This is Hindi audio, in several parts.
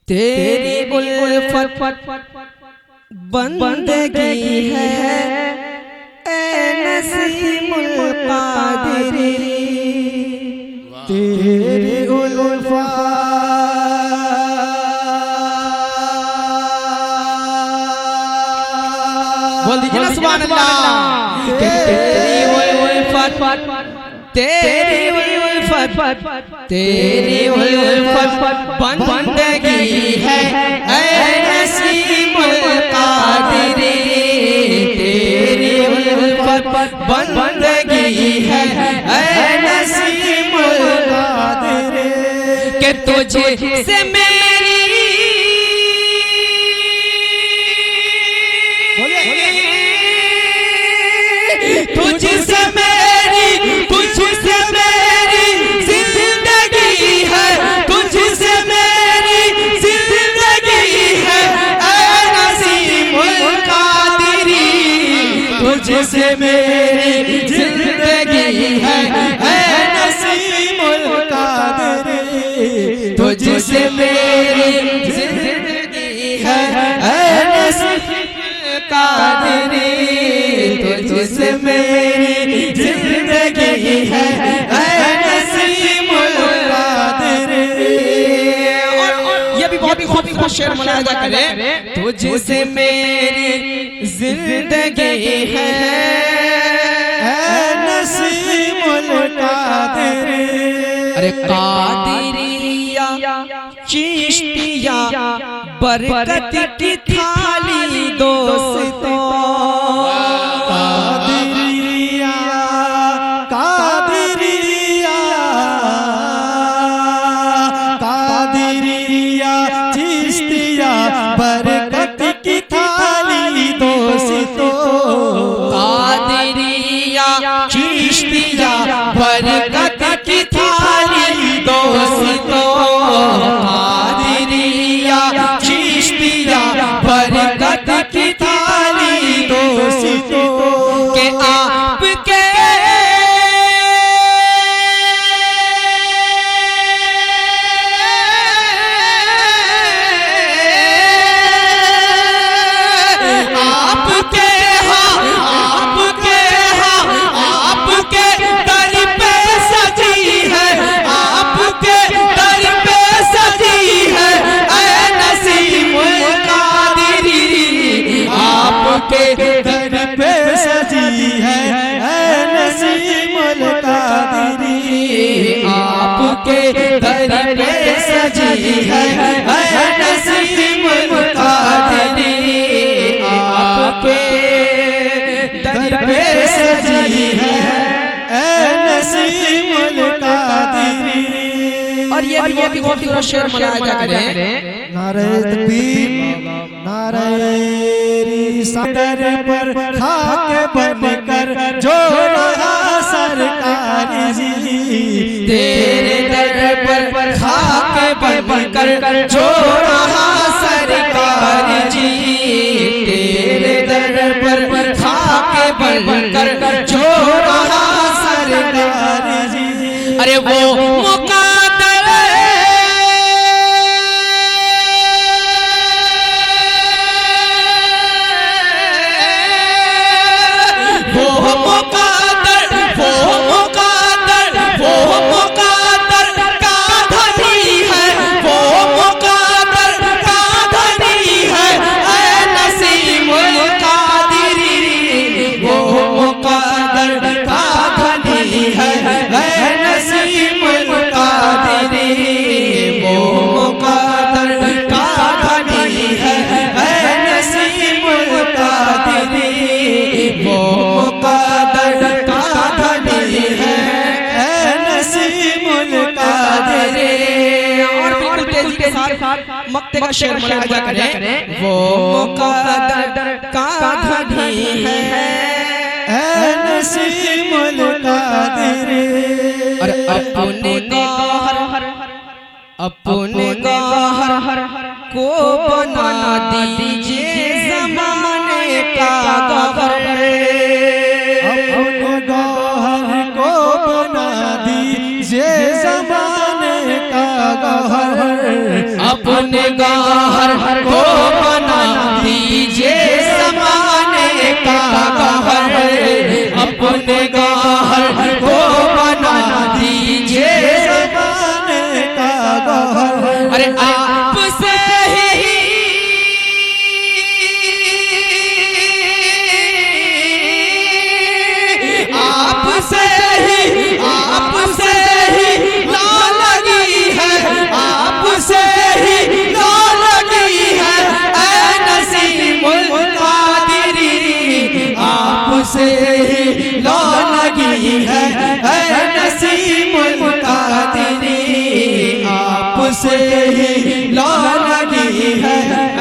तेरी उल्फत बंदगी है ए नसीमुल कादिरी। तेरी उल्फत बोल दीजिए ना सुभान अल्लाह। तेरी उल्फत बंदगी है ऐ नसीमुल कादिरी। तेरी उल्फत बंदगी है ऐ नसीमुल कादिरी के तुझे से मेरी तुझसे मेरी तुझसे मेरी जिंदगी है, तुझसे मेरी जिंदगी है ऐ नसीमुल कादिरी। तुझसे मेरी जिंदगी है ऐ नसीमुल कादिरी। तुझसे मेरी जिंदगी है ऐ नसीमुल कादिरी। तुझसे मेरी जिंदगी है ऐ नसीमुल कादिरी। और ये भी बहुत ही खूबसूरत शेर मनाया जाता है। तुझसे मेरी जिंदगी है ऐ नसीमुल कादिरी। अरे कादिरिया चिश्तिया बरकत की थाली दोस्तों। बरकत की थाली दोस्तों। कादिरिया चिश्तिया बरकत की थाली दोस्तों। कादिरिया चिश्तिया बरकत की थाली दोस्तों के आपके के दर पे सजी है ऐ नसीमुल कादिरी। आपके दर पे सजी है ऐ नसीमुल कादिरी। आपके दर पे सजी है ऐ नसीमुल कादिरी। और ये भी बहुत ही शेर मनाया जाता है। नारे तकबीर नारे सदर पर खाक बनकर जो रहा सरकार जी। तेरे दर पर खाक बनकर जो रहा सरकार जी। तेरे दर पर खाक बनकर जो रहा सरकार जी। अरे वो मक्ते का शेर मनाया जाता है। वो मुक़द्दर का धनी है ऐ नसीमुल कादिरी। और अपने गौहर को बना दीजिए ज़माने का गौहर। अपने गौहर को बना दीजिए ज़माने का गौहर। अपने अरे आपसे ही आपसे ही ला लगी है, आपसे ही ला लगी है ऐ नसीमुल कादिरी, आपसे ही ला लगी है ऐ नसीमुल कादिरी, आपसे ही ला लगी है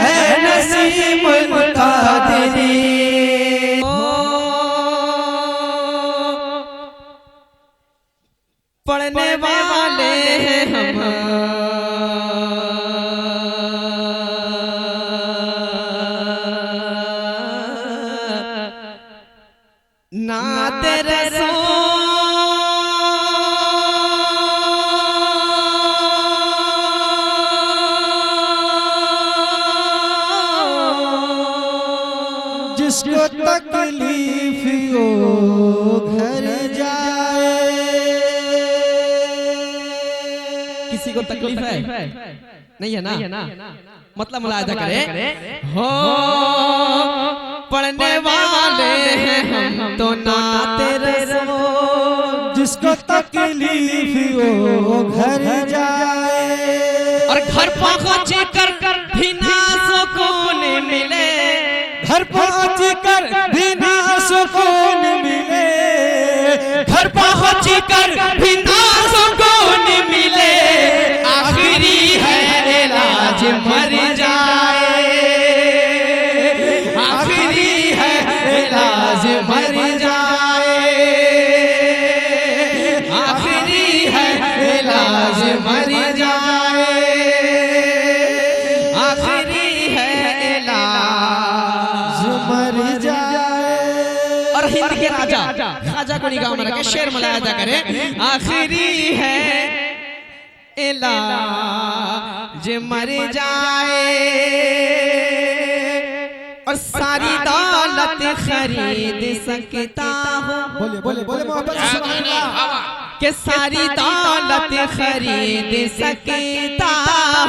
ऐ नसीमुल कादिरी। पढ़ने वाले हैं हम नाते रसूल, जिसको तकलीफ हो घर जाए। किसी को तकलीफ है? नहीं है ना? मतलब मुलाहिजा करें, हो पढ़ने वाले हैं हम तो नाते रसूल, जिसको तकलीफ हो घर जाए। और घर पहुंच कर भी ना सुकून मिले, घर पहुंच कर भी ना सुकून मिले, घर पहुंच कर भी ना सुकून मिले, आखिरी है इलाज मर जाए, आखिरी है इलाज मर जाए, आखिरी है इलाज मर जाए, आखिरी है इलाज मर जाए। और हिंद के राजा खाजा को निगाह में रखे शेर मुलाहिजा करें, आखिरी है इलाज मर जाए, और सारी दौलत खरीद सकता हूँ, बोले बोले बोले मोहब्बत से सुभान अल्लाह, कि सारी दौलत खरीद सकता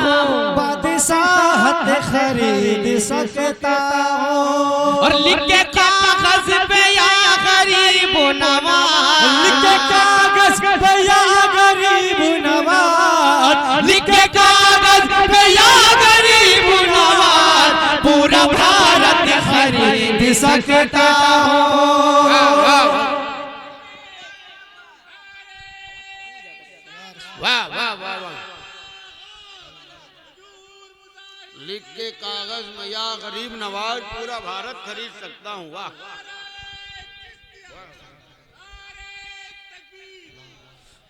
हूँ, बादशाहत खरीद सकता हूँ। और लिख के कागज पे या गरीब नवाज, लिख के कागज पे या गरीब नवाज, लिख के कागज पे या गरीब नवाज, पूरा भारत खरीद सकता हूँ। वाह वाह वाह वाह, लिख के कागज में या गरीब नवाज, पूरा भारत खरीद सकता हूँ। वाह,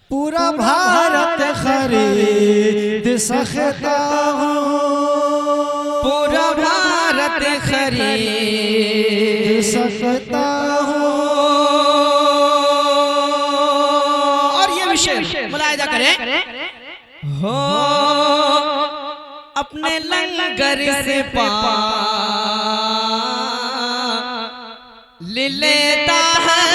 पूरा भारत खरीद सकता हूँ, पूरा भारत खरीद सकता हूँ। और ये विषय मुलाहिजा करें, हो अपने लंगर से पा ले लेता है,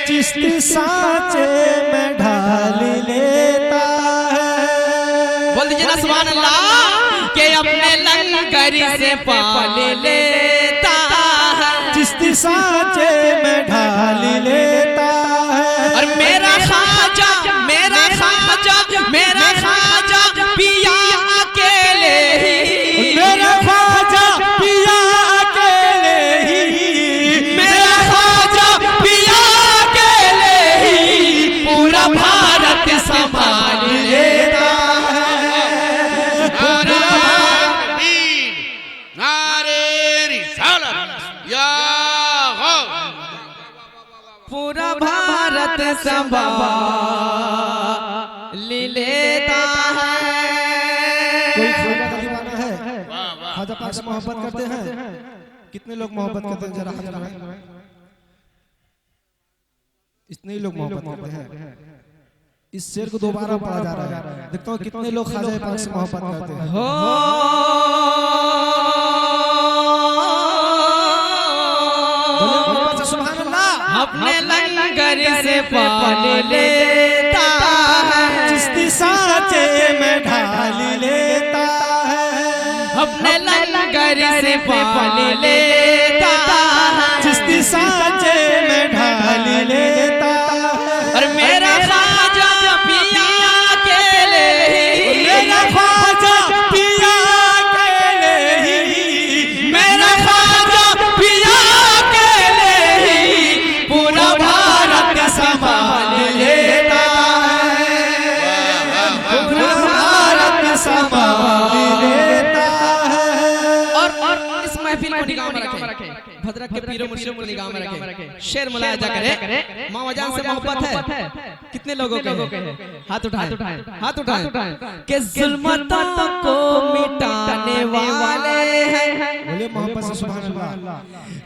चिश्ती सांचे में ढाल लेता है। बोल दीजिए ना सुभान अल्लाह, के अपने लंगर से पाल लेता है, चिश्ती सांचे में ढाल लेता है। और मेरा खाजा मेरा खाजा मेरा खाजा पिया अकेले ही, मेरा ख्वाजा पिया अकेले ही, मेरा खाजा पिया अकेले ही, पूरा भारत संभाल लेता है, पूरा तकबीर, नारे रिसालत या गौस, पूरा भारत संभाल लेता है। कोई ख्वाजा का दीवाना है? वाह वाह, ख्वाजा पाक से मोहब्बत करते हैं? कितने लोग मोहब्बत करते हैं? जरा हाथ लगाएं। इतने ही लोग मोहब्बत करते हैं। इस शेर को दोबारा पढ़ा जा रहा है, देखता हूँ कितने लोग ख्वाजा पाक से मोहब्बत करते हैं। हो बोले मोहब्बत से सुभान अल्लाह। अपने लंगर से पानी लेता है, चिश्ती सांचे में ढाल लेता है, अपने लंगर से पानी लेता है, चिश्ती सांचे में ढाल लेता है। और मेरा ख्वाजा पिया अकेले ही, मेरा ख्वाजा पिया अकेले ही, मेरा ख्वाजा पिया अकेले ही पूरा भारत संभाल लेता है, पूरा भारत संभाल लेता है। और इस महफिल को निगाह में रखें, भद्रक के पीरों मुर्शिदों को निगाह में रखें। शेर मुलायजा करें, माँ जान से मोहब्बत है कितने लोगों के हैं? हाथ उठाएं, हाथ उठाएं कि जुल्मतों को मिटाने वाले हैं, बोले मोहब्बत से सुभान अल्लाह।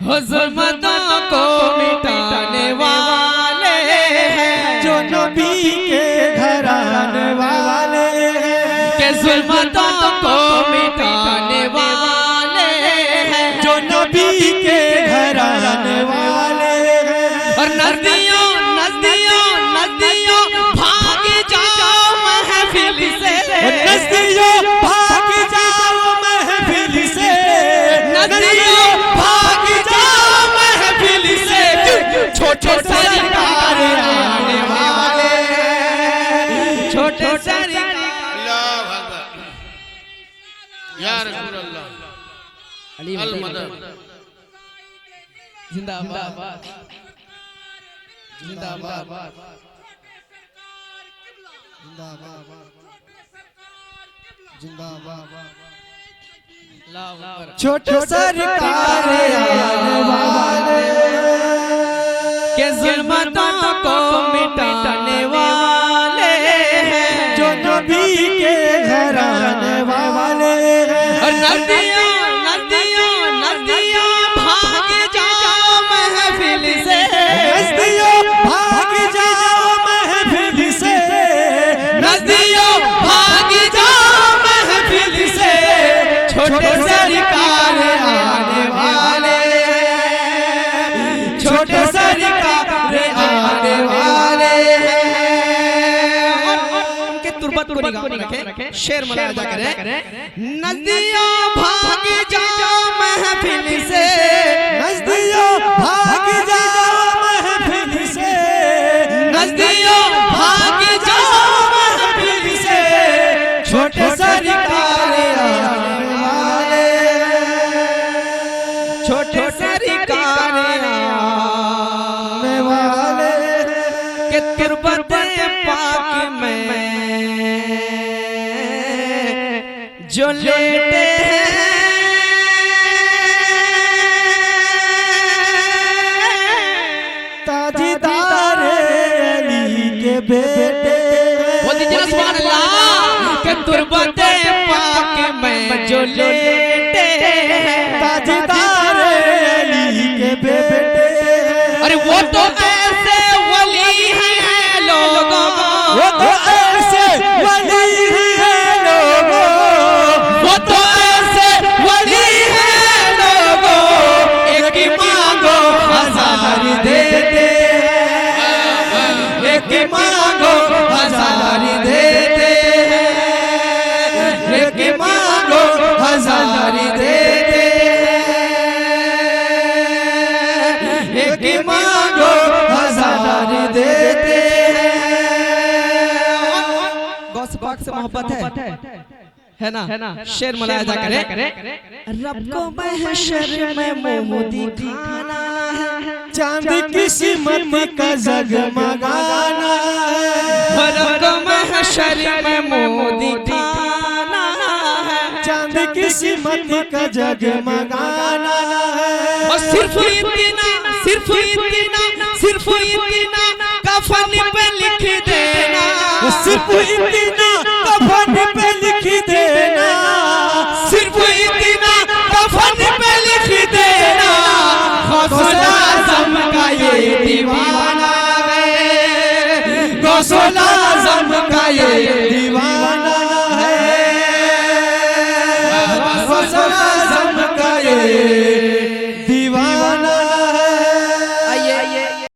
हो जुल्मतों को मिटाने वाले हैं, जो नबी के घर आने वाले हैं, कि जुल्मतों को मिटाने वाले हैं, जो नबी के घर आने वाले हैं। और नदियों नदियों नदियों भाग जाओ महफिल से, नदियों भाग जाओ महफिल से, नदियों भाग जाओ महफिल से, छोटे सरकार आने वाले हैं, छोटे सरकार। अल्लाह अकबर, या रसूल अल्लाह, अल मदद। जिंदाबाद, जिंदाबाद, छोटे सरकार आने वाले के जुल्मतों को मिटाने वाले हैं, जो नबी के घर आने वाले हैं। और नदियों नदियों नदियों भाग जाओ महफिल से, नदियों भाग जाओ महफिल से, नदियों भाग जाओ महफिल से, छोटे सरकार आने वाले हैं, छोटे सरकार आने वाले हैं। और उनके तुर्बत को निगाह में रखें, शेर मुलायजा करें। नदियों भाग जाओ महफिल से, नदियों भाग जाओ महफिल से, नदियों भाग जाओ महफिल से, छोटे सरकार आने वाले हैं, छोटे सरकार आने वाले के तुर्बत पाक में जो लेटे हैं, ताजदार अली के बेटे, बोल दीजिए सुभान अल्लाह, के तुर्बत पाक में जो लेटे हैं, ताजदार अली के बेटे। अरे वो तो ऐसे वली हैं लोगों, वो तो ऐसे वली हैं लोगों, वो तो ऐसे वली हैं लोगों, एक ही मांगो हजार देते हैं, एक ही मांगो हजार देते हैं, एक ही मांगो हजार देते हैं, एक ही मांगो हजार देते हैं। गौस पाक से मोहब्बत है ना? शेर मुलायजा करें। रब को महशर में मुँह दिखाना है, चांद की सिमत का जगमगाना है, रब को महशर में मुँह दिखाना है, चांद की सिमत का जगमगाना है। और सिर्फ इतना सिर्फ इतना सिर्फ इतना कफन पे लिख देना, सिर्फ इतना कफन पे लिख देना, सिर्फ इतना कफन पे लिख देना, गौसुल आज़म का ये दीवाना है, गौसुल आज़म का ये दीवाना है, गौसुल आज़म का ये